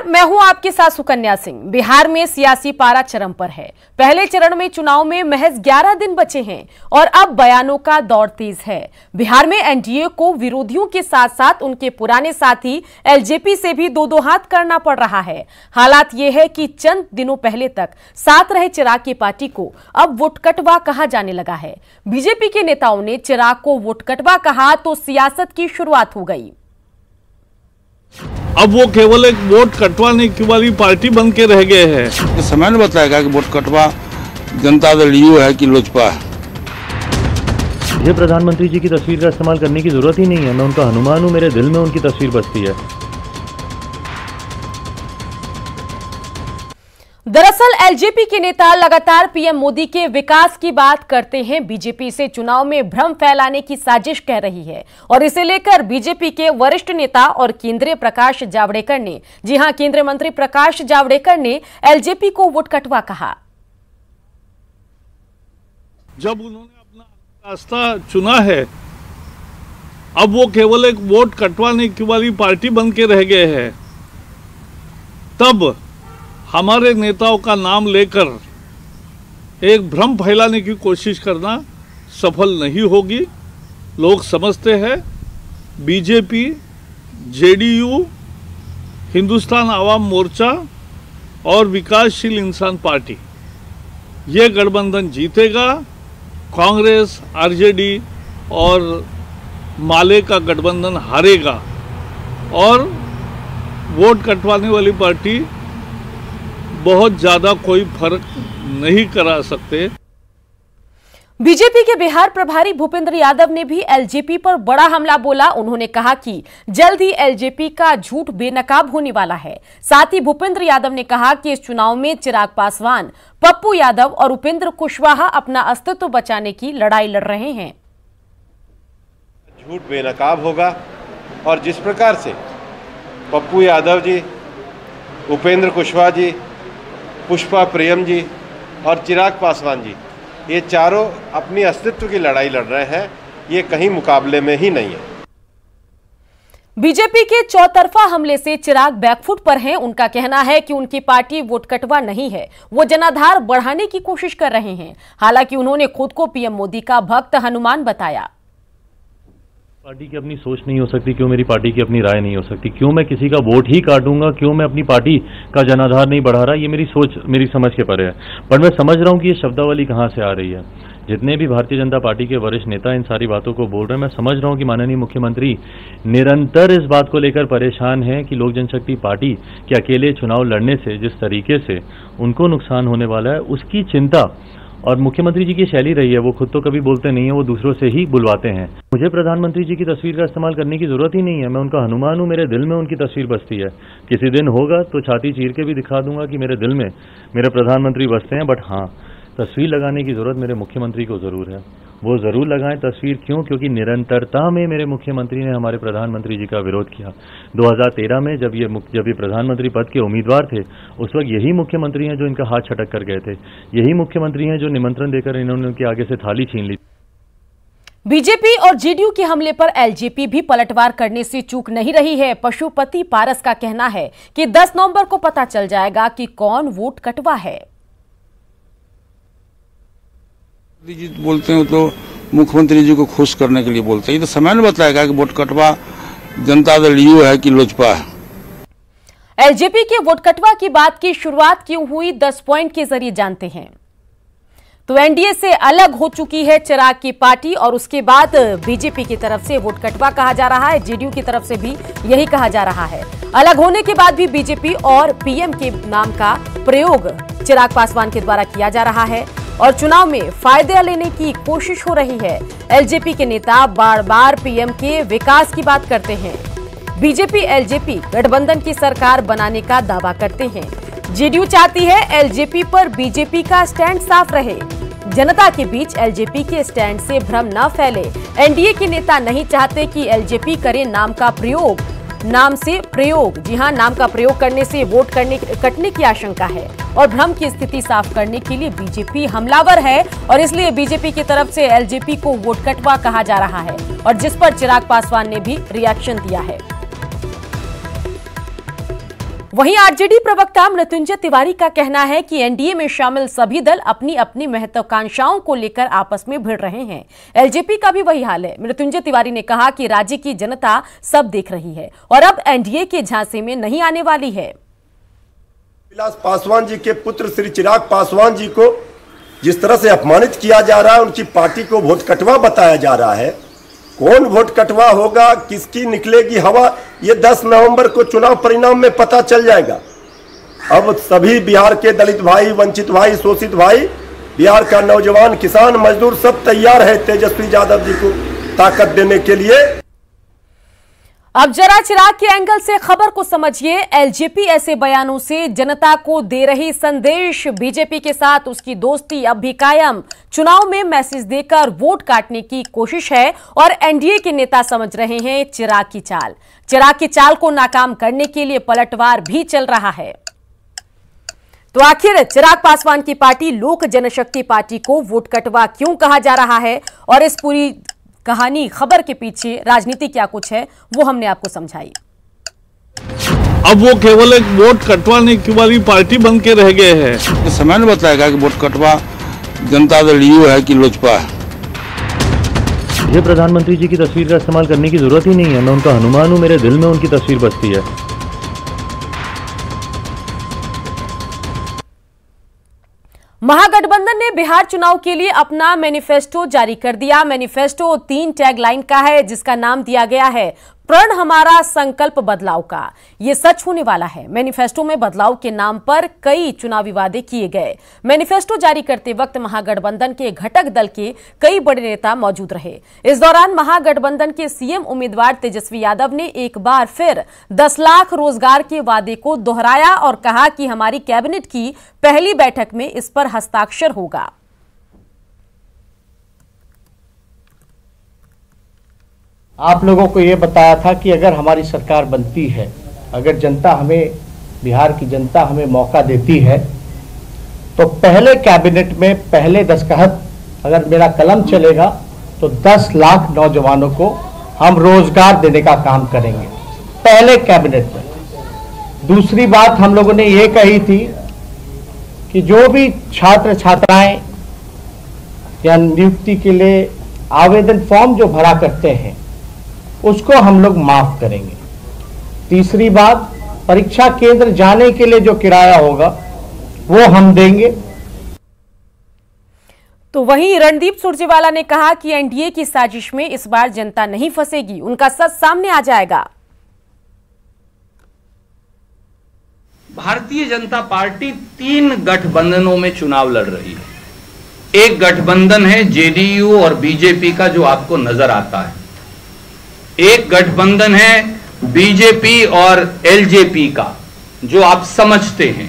मैं हूं आपके साथ सुकन्या सिंह। बिहार में सियासी पारा चरम पर है। पहले चरण में चुनाव में महज 11 दिन बचे हैं और अब बयानों का दौर तेज है। बिहार में एनडीए को विरोधियों के साथ साथ उनके पुराने साथी एलजेपी से भी दो हाथ करना पड़ रहा है। हालात ये है कि चंद दिनों पहले तक साथ रहे चिराग की पार्टी को अब वोटकटवा कहा जाने लगा है। बीजेपी के नेताओं ने चिराग को वोटकटवा कहा तो सियासत की शुरुआत हो गई। अब वो केवल एक वोट कटवाने की वाली पार्टी बन के रह गए हैं। समय ने बताएगा कि वोट कटवा जनता दल यू है कि लोजपा है। मुझे प्रधानमंत्री जी की तस्वीर का इस्तेमाल करने की जरूरत ही नहीं है। मैं उनका हनुमान हूँ, मेरे दिल में उनकी तस्वीर बसती है। दरअसल एलजेपी के नेता लगातार पीएम मोदी के विकास की बात करते हैं। बीजेपी से चुनाव में भ्रम फैलाने की साजिश कह रही है और इसे लेकर बीजेपी के वरिष्ठ नेता और केंद्रीय प्रकाश जावड़ेकर ने, जी हां, केंद्रीय मंत्री प्रकाश जावड़ेकर ने एलजेपी को वोटकटवा कहा। जब उन्होंने अपना रास्ता चुना है, अब वो केवल एक वोट कटवाने की वाली पार्टी बन के रह गए हैं, तब हमारे नेताओं का नाम लेकर एक भ्रम फैलाने की कोशिश करना सफल नहीं होगी। लोग समझते हैं बीजेपी, जेडीयू, हिंदुस्तान आवाम मोर्चा और विकासशील इंसान पार्टी ये गठबंधन जीतेगा। कांग्रेस, आरजेडी और माले का गठबंधन हारेगा और वोट कटवाने वाली पार्टी बहुत ज्यादा कोई फर्क नहीं करा सकते। बीजेपी के बिहार प्रभारी भूपेंद्र यादव ने भी एलजेपी पर बड़ा हमला बोला। उन्होंने कहा कि जल्द ही एलजेपी का झूठ बेनकाब होने वाला है। साथ ही भूपेंद्र यादव ने कहा कि इस चुनाव में चिराग पासवान, पप्पू यादव और उपेंद्र कुशवाहा अपना अस्तित्व बचाने की लड़ाई लड़ रहे हैं। झूठ बेनकाब होगा और जिस प्रकार से पप्पू यादव जी, उपेंद्र कुशवाहा जी, पुष्पा प्रियम जी और चिराग पासवान जी, ये चारों अपनी अस्तित्व की लड़ाई लड़ रहे हैं, ये कहीं मुकाबले में ही नहीं है। बीजेपी के चौतरफा हमले से चिराग बैकफुट पर हैं। उनका कहना है कि उनकी पार्टी वोटकटवा नहीं है, वो जनाधार बढ़ाने की कोशिश कर रहे हैं। हालांकि उन्होंने खुद को पीएम मोदी का भक्त हनुमान बताया। पार्टी की अपनी सोच नहीं हो सकती, क्यों मेरी पार्टी की अपनी राय नहीं हो सकती, क्यों मैं किसी का वोट ही काटूंगा, क्यों मैं अपनी पार्टी का जनाधार नहीं बढ़ा रहा, ये मेरी सोच, मेरी समझ के परे है। पर मैं समझ रहा हूँ कि ये शब्दावली कहाँ से आ रही है। जितने भी भारतीय जनता पार्टी के वरिष्ठ नेता इन सारी बातों को बोल रहे हैं, मैं समझ रहा हूँ कि माननीय मुख्यमंत्री निरंतर इस बात को लेकर परेशान है कि लोक जनशक्ति पार्टी के अकेले चुनाव लड़ने से जिस तरीके से उनको नुकसान होने वाला है, उसकी चिंता। और मुख्यमंत्री जी की शैली रही है, वो खुद तो कभी बोलते नहीं है, वो दूसरों से ही बुलवाते हैं। मुझे प्रधानमंत्री जी की तस्वीर का इस्तेमाल करने की जरूरत ही नहीं है। मैं उनका हनुमान हूँ, मेरे दिल में उनकी तस्वीर बसती है। किसी दिन होगा तो छाती चीर के भी दिखा दूंगा कि मेरे दिल में मेरे प्रधानमंत्री बसते हैं। बट हाँ, तस्वीर लगाने की जरूरत मेरे मुख्यमंत्री को जरूर है, वो जरूर लगाएं तस्वीर। क्यों? क्योंकि निरंतरता में मेरे मुख्यमंत्री ने हमारे प्रधानमंत्री जी का विरोध किया। 2013 में जब ये प्रधानमंत्री पद के उम्मीदवार थे, उस वक्त यही मुख्यमंत्री हैं जो इनका हाथ छटक कर गए थे। यही मुख्यमंत्री हैं जो निमंत्रण देकर इन्होंने उनके आगे से थाली छीन ली। बीजेपी और जेडीयू के हमले पर एलजेपी भी पलटवार करने से चूक नहीं रही है। पशुपति पारस का कहना है कि 10 नवंबर को पता चल जाएगा कि कौन वोट कटवा है। जी बोलते हैं तो मुख्यमंत्री जी को खुश करने के लिए बोलते हैं। ये तो समय ने बताएगा कि वोट कटवा जनता दल यू है कि लोजपा है। एलजेपी के वोट कटवा की बात की शुरुआत क्यों हुई, 10 पॉइंट के जरिए जानते हैं। तो एनडीए से अलग हो चुकी है चिराग की पार्टी और उसके बाद बीजेपी की तरफ से वोट कटवा कहा जा रहा है, जेडीयू की तरफ से भी यही कहा जा रहा है। अलग होने के बाद भी बीजेपी और पीएम के नाम का प्रयोग चिराग पासवान के द्वारा किया जा रहा है और चुनाव में फायदे लेने की कोशिश हो रही है। एलजेपी के नेता बार बार पीएम के विकास की बात करते हैं। बीजेपी एलजेपी गठबंधन की सरकार बनाने का दावा करते हैं। जेडीयू चाहती है एलजेपी पर बीजेपी का स्टैंड साफ रहे, जनता के बीच एलजेपी के स्टैंड से भ्रम न फैले। एनडीए के नेता नहीं चाहते कि एलजेपी करे नाम का प्रयोग, नाम से प्रयोग। जी हां, नाम का प्रयोग करने से वोट कटने की आशंका है और भ्रम की स्थिति साफ करने के लिए बीजेपी हमलावर है और इसलिए बीजेपी की तरफ से एलजेपी को वोट कटवा कहा जा रहा है और जिस पर चिराग पासवान ने भी रिएक्शन दिया है। वहीं आरजेडी प्रवक्ता मृत्युंजय तिवारी का कहना है कि एनडीए में शामिल सभी दल अपनी अपनी महत्वाकांक्षाओं को लेकर आपस में भिड़ रहे हैं। एलजेपी का भी वही हाल है। मृत्युंजय तिवारी ने कहा कि राज्य की जनता सब देख रही है और अब एनडीए के झांसे में नहीं आने वाली है। विलास पासवान जी के पुत्र श्री चिराग पासवान जी को जिस तरह से अपमानित किया जा रहा है, उनकी पार्टी को वोट कटवा बताया जा रहा है। कौन वोट कटवा होगा, किसकी निकलेगी हवा, ये 10 नवंबर को चुनाव परिणाम में पता चल जाएगा। अब सभी बिहार के दलित भाई, वंचित भाई, शोषित भाई, बिहार का नौजवान, किसान, मजदूर सब तैयार है तेजस्वी यादव जी को ताकत देने के लिए। अब जरा चिराग के एंगल से खबर को समझिए। एलजेपी ऐसे बयानों से जनता को दे रही संदेश, बीजेपी के साथ उसकी दोस्ती अब भी कायम, चुनाव में मैसेज देकर वोट काटने की कोशिश है और एनडीए के नेता समझ रहे हैं चिराग की चाल। चिराग की चाल को नाकाम करने के लिए पलटवार भी चल रहा है। तो आखिर चिराग पासवान की पार्टी लोक जनशक्ति पार्टी को वोट कटवा क्यों कहा जा रहा है और इस पूरी कहानी, खबर के पीछे राजनीति क्या कुछ है, वो हमने आपको समझाई। अब वो केवल एक वोट कटवाने की वाली पार्टी बन के रह गए हैं। समय ने बताएगा कि वोट कटवा जनता दल यू है कि लोजपा है। मुझे प्रधानमंत्री जी की तस्वीर का इस्तेमाल करने की जरूरत ही नहीं है। मैं उनका हनुमान हूं, मेरे दिल में उनकी तस्वीर बसती है। महागठबंधन ने बिहार चुनाव के लिए अपना मैनिफेस्टो जारी कर दिया। मैनिफेस्टो 3 टैगलाइन का है, जिसका नाम दिया गया है प्रण हमारा संकल्प बदलाव का। यह सच होने वाला है। मैनिफेस्टो में बदलाव के नाम पर कई चुनावी वादे किए गए। मैनिफेस्टो जारी करते वक्त महागठबंधन के घटक दल के कई बड़े नेता मौजूद रहे। इस दौरान महागठबंधन के सीएम उम्मीदवार तेजस्वी यादव ने एक बार फिर 10 लाख रोजगार के वादे को दोहराया और कहा कि हमारी कैबिनेट की पहली बैठक में इस पर हस्ताक्षर होगा। आप लोगों को ये बताया था कि अगर हमारी सरकार बनती है, अगर जनता हमें, बिहार की जनता हमें मौका देती है, तो पहले कैबिनेट में पहले दस्तखत अगर मेरा कलम चलेगा तो 10 लाख नौजवानों को हम रोजगार देने का काम करेंगे पहले कैबिनेट में। दूसरी बात हम लोगों ने ये कही थी कि जो भी छात्र छात्राएं या नियुक्ति के लिए आवेदन फॉर्म जो भरा करते हैं उसको हम लोग माफ करेंगे। तीसरी बात, परीक्षा केंद्र जाने के लिए जो किराया होगा वो हम देंगे। तो वहीं रणदीप सुरजेवाला ने कहा कि एनडीए की साजिश में इस बार जनता नहीं फंसेगी, उनका सच सामने आ जाएगा। भारतीय जनता पार्टी 3 गठबंधनों में चुनाव लड़ रही है। एक गठबंधन है जेडीयू और बीजेपी का जो आपको नजर आता है, एक गठबंधन है बीजेपी और एलजेपी का जो आप समझते हैं,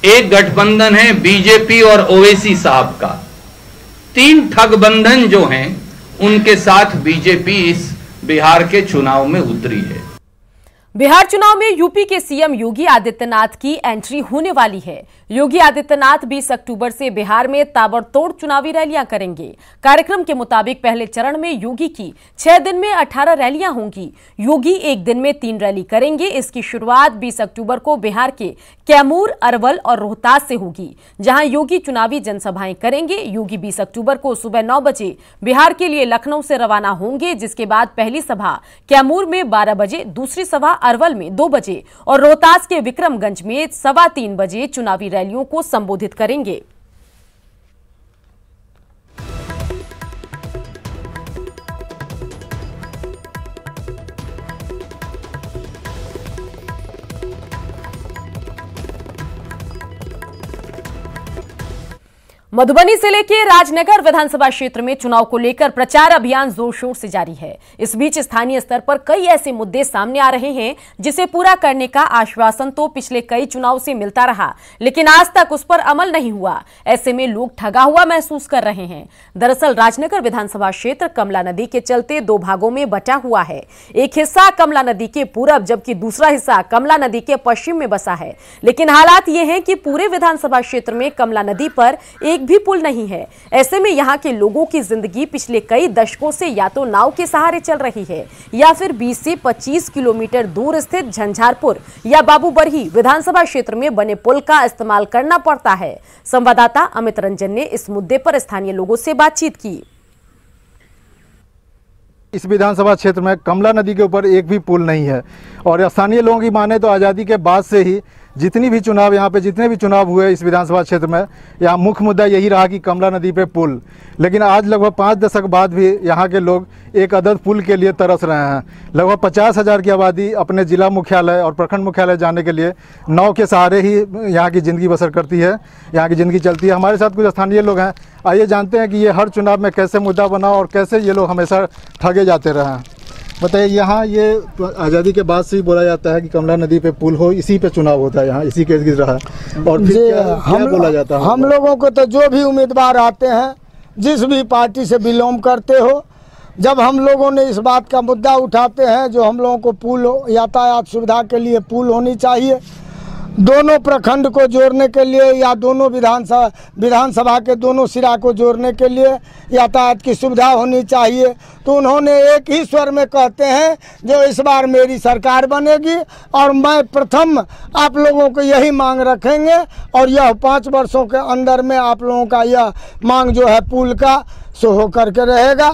एक गठबंधन है बीजेपी और ओवैसी साहब का। 3 ठगबंधन जो हैं उनके साथ बीजेपी इस बिहार के चुनाव में उतरी है। बिहार चुनाव में यूपी के सीएम योगी आदित्यनाथ की एंट्री होने वाली है। योगी आदित्यनाथ 20 अक्टूबर से बिहार में ताबड़तोड़ चुनावी रैलियां करेंगे। कार्यक्रम के मुताबिक पहले चरण में योगी की 6 दिन में 18 रैलियां होंगी। योगी एक दिन में 3 रैली करेंगे। इसकी शुरुआत 20 अक्टूबर को बिहार के कैमूर, अरवल और रोहतास से होगी, जहां योगी चुनावी जनसभाएं करेंगे। योगी 20 अक्टूबर को सुबह 9 बजे बिहार के लिए लखनऊ से रवाना होंगे, जिसके बाद पहली सभा कैमूर में 12 बजे, दूसरी सभा अरवल में 2 बजे और रोहतास के विक्रमगंज में 3:15 बजे चुनावी रैलियों को संबोधित करेंगे। मधुबनी जिले के राजनगर विधानसभा क्षेत्र में चुनाव को लेकर प्रचार अभियान जोर शोर से जारी है। इस बीच स्थानीय स्तर पर कई ऐसे मुद्दे सामने आ रहे हैं जिसे पूरा करने का आश्वासन तो पिछले कई चुनाव से मिलता रहा, लेकिन आज तक उस पर अमल नहीं हुआ। ऐसे में लोग ठगा हुआ महसूस कर रहे हैं। दरअसल राजनगर विधानसभा क्षेत्र कमला नदी के चलते 2 भागों में बटा हुआ है। एक हिस्सा कमला नदी के पूरब जबकि दूसरा हिस्सा कमला नदी के पश्चिम में बसा है। लेकिन हालात ये हैं कि पूरे विधानसभा क्षेत्र में कमला नदी पर एक भी पुल नहीं है। ऐसे में यहाँ के लोगों की जिंदगी पिछले कई दशकों से या तो नाव के सहारे चल रही है या फिर 20 से 25 किलोमीटर दूर स्थित झंझारपुर या बाबूबरही विधानसभा क्षेत्र में बने पुल का इस्तेमाल करना पड़ता है। संवाददाता अमित रंजन ने इस मुद्दे पर स्थानीय लोगों से बातचीत की। इस विधानसभा क्षेत्र में कमला नदी के ऊपर एक भी पुल नहीं है और स्थानीय लोगों की माने तो आज़ादी के बाद से ही जितने भी चुनाव हुए इस विधानसभा क्षेत्र में, यहाँ मुख्य मुद्दा यही रहा कि कमला नदी पे पुल। लेकिन आज लगभग 5 दशक बाद भी यहाँ के लोग एक अदद पुल के लिए तरस रहे हैं। लगभग 50,000 की आबादी अपने जिला मुख्यालय और प्रखंड मुख्यालय जाने के लिए नाव के सहारे ही यहाँ की ज़िंदगी बसर करती है, यहाँ की ज़िंदगी चलती है। हमारे साथ कुछ स्थानीय लोग हैं, आइए जानते हैं कि ये हर चुनाव में कैसे मुद्दा बना और कैसे ये लोग हमेशा ठगे जाते रहे हैं। बताइए, यहाँ ये आज़ादी के बाद से ही बोला जाता है कि कमला नदी पे पुल हो, इसी पे चुनाव होता है, यहाँ इसी के गिर रहा है और फिर क्या बोला जाता है? हम लोगों को तो जो भी उम्मीदवार आते हैं, जिस भी पार्टी से बिलोंग करते हो, जब हम लोगों ने इस बात का मुद्दा उठाते हैं जो हम लोगों को पुल, यातायात सुविधा के लिए पुल होनी चाहिए, दोनों प्रखंड को जोड़ने के लिए या दोनों विधानसभा के दोनों सिरा को जोड़ने के लिए यातायात की सुविधा होनी चाहिए, तो उन्होंने एक ही स्वर में कहते हैं जो इस बार मेरी सरकार बनेगी और मैं प्रथम आप लोगों को यही मांग रखेंगे और यह 5 वर्षों के अंदर में आप लोगों का यह मांग जो है पुल का सो हो करके रहेगा।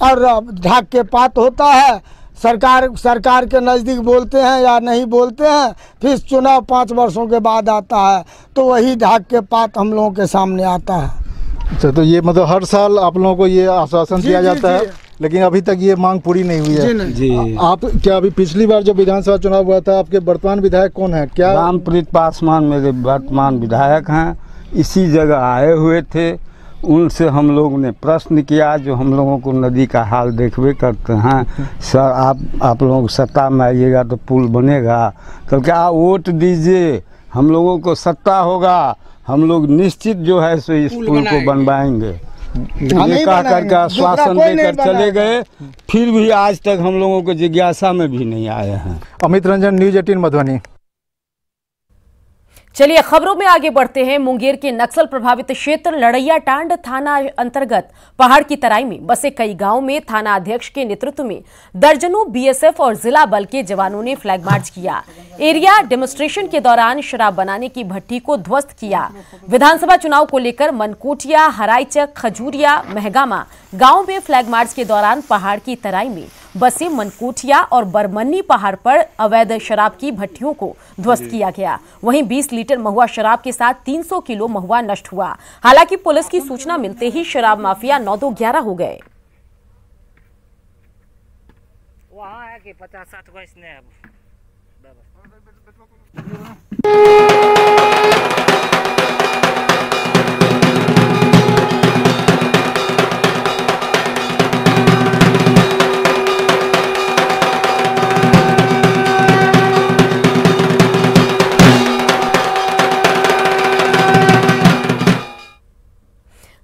और ढाक के पात होता है, सरकार के नज़दीक बोलते हैं या नहीं बोलते हैं, फिर चुनाव 5 वर्षों के बाद आता है तो वही ढाक के पात हम लोगों के सामने आता है। अच्छा, तो ये मतलब हर साल आप लोगों को ये आश्वासन दिया जाता है, लेकिन अभी तक ये मांग पूरी नहीं हुई है। जी। आप क्या अभी पिछली बार जब विधानसभा चुनाव हुआ था, आपके वर्तमान विधायक कौन है? क्या रामप्रीत पासवान मेरे वर्तमान विधायक हैं, इसी जगह आए हुए थे। उनसे हम लोग ने प्रश्न किया, जो हम लोगों को नदी का हाल देखबे करते हैं, सर आप लोग सत्ता में आइएगा तो पुल बनेगा। तो क्या वोट दीजिए, हम लोगों को सत्ता होगा, हम लोग निश्चित जो है सो इस पुल को बनवाएंगे। ये कह करके आश्वासन देकर चले गए, फिर भी आज तक हम लोगों को जिज्ञासा में भी नहीं आए हैं। अमित रंजन, न्यूज़ 18 मधुबनी। चलिए खबरों में आगे बढ़ते हैं। मुंगेर के नक्सल प्रभावित क्षेत्र लड़ैयाटांड थाना अंतर्गत पहाड़ की तराई में बसे कई गांवों में थाना अध्यक्ष के नेतृत्व में दर्जनों बीएसएफ और जिला बल के जवानों ने फ्लैग मार्च किया। एरिया डेमोन्स्ट्रेशन के दौरान शराब बनाने की भट्टी को ध्वस्त किया। विधानसभा चुनाव को लेकर मनकोटिया, हराईचक, खजूरिया, महगामा गांव में फ्लैग मार्च के दौरान पहाड़ की तराई में बसे मनकोटिया और बरमन्नी पहाड़ पर अवैध शराब की भट्टियों को ध्वस्त किया गया। वहीं 20 लीटर महुआ शराब के साथ 300 किलो महुआ नष्ट हुआ। हालांकि पुलिस की सूचना मिलते ही शराब माफिया 9-11 हो गए। वहाँ है कि 50-60 को इसने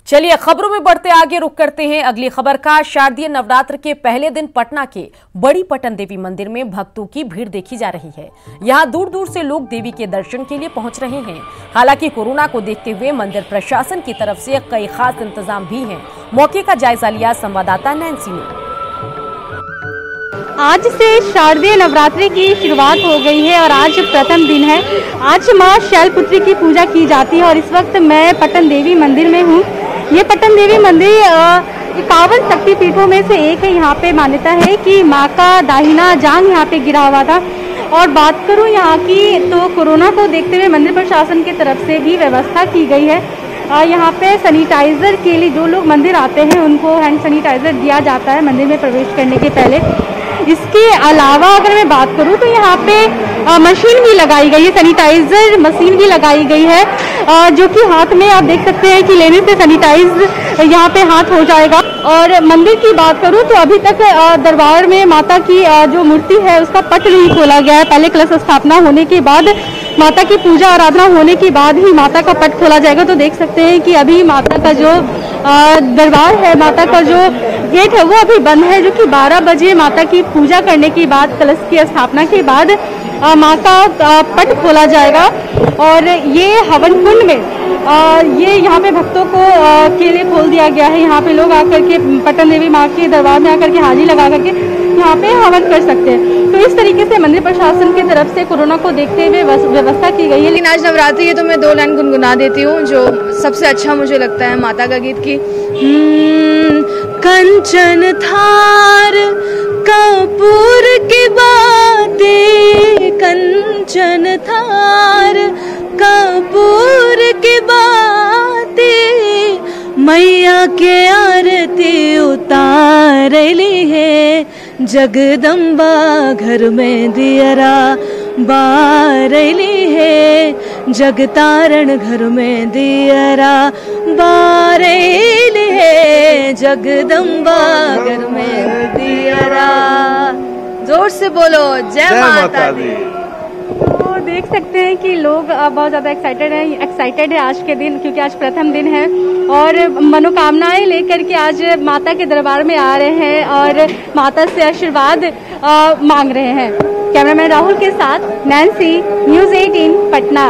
चलिए खबरों में बढ़ते आगे रुख करते हैं अगली खबर का। शारदीय नवरात्र के पहले दिन पटना के बड़ी पटन देवी मंदिर में भक्तों की भीड़ देखी जा रही है। यहां दूर दूर से लोग देवी के दर्शन के लिए पहुंच रहे हैं। हालांकि कोरोना को देखते हुए मंदिर प्रशासन की तरफ से कई खास इंतजाम भी हैं। मौके का जायजा लिया संवाददाता नैन्सी ने। आज से शारदीय नवरात्रि की शुरुआत हो गई है और आज प्रथम दिन है। आज मां शैलपुत्री की पूजा की जाती है और इस वक्त मैं पटन देवी मंदिर में हूँ। ये पटन देवी मंदिर 51 शक्तिपीठों में से एक है। यहाँ पे मान्यता है कि माँ का दाहिना जांघ यहाँ पे गिरा हुआ था। और बात करूँ यहाँ की तो कोरोना को देखते हुए मंदिर प्रशासन की तरफ से भी व्यवस्था की गई है। यहाँ पे सैनिटाइजर के लिए जो लोग मंदिर आते हैं उनको हैंड सैनिटाइजर दिया जाता है मंदिर में प्रवेश करने के पहले। इसके अलावा अगर मैं बात करूं तो यहाँ पे मशीन भी लगाई गई है, सैनिटाइजर मशीन भी लगाई गई है जो कि हाथ में आप देख सकते हैं कि लेने से सैनिटाइज यहाँ पे हाथ हो जाएगा। और मंदिर की बात करूं तो अभी तक दरबार में माता की जो मूर्ति है उसका पट नहीं खोला गया है। पहले कलश स्थापना होने के बाद माता की पूजा आराधना होने के बाद ही माता का पट खोला जाएगा। तो देख सकते हैं कि अभी माता का जो दरबार है, माता का जो गेट है वो अभी बंद है, जो कि 12 बजे माता की पूजा करने के बाद कलश की स्थापना के बाद माँ का पट खोला जाएगा और ये हवन कुंड में ये यहाँ पे भक्तों को के लिए खोल दिया गया है। यहाँ पे लोग आकर के पटन देवी माँ के दरबार में आकर के हाजिरी लगा करके यहाँ पे हवन कर सकते हैं। तो इस तरीके से मंदिर प्रशासन की तरफ से कोरोना को देखते हुए व्यवस्था की गई है। लेकिन आज नवरात्रि है तो मैं 2 लाइन गुनगुना देती हूँ जो सबसे अच्छा मुझे लगता है माता का गीत की। कंचन थार कपूर की बातें, कंचन थार कपूर की बातें, मैया के आरती उतार ली है, जगदम्बा घर में दियरा बारली है, जगतारण घर में दियरा बारली है, जगदम्बा घर में दियरा। जोर से बोलो जय माता दी। तो देख सकते हैं कि लोग बहुत ज़्यादा एक्साइटेड है आज के दिन, क्योंकि आज प्रथम दिन है और मनोकामनाएं लेकर के आज माता के दरबार में आ रहे हैं और माता से आशीर्वाद मांग रहे हैं। कैमरामैन राहुल के साथ नैन्सी, न्यूज़ 18 पटना।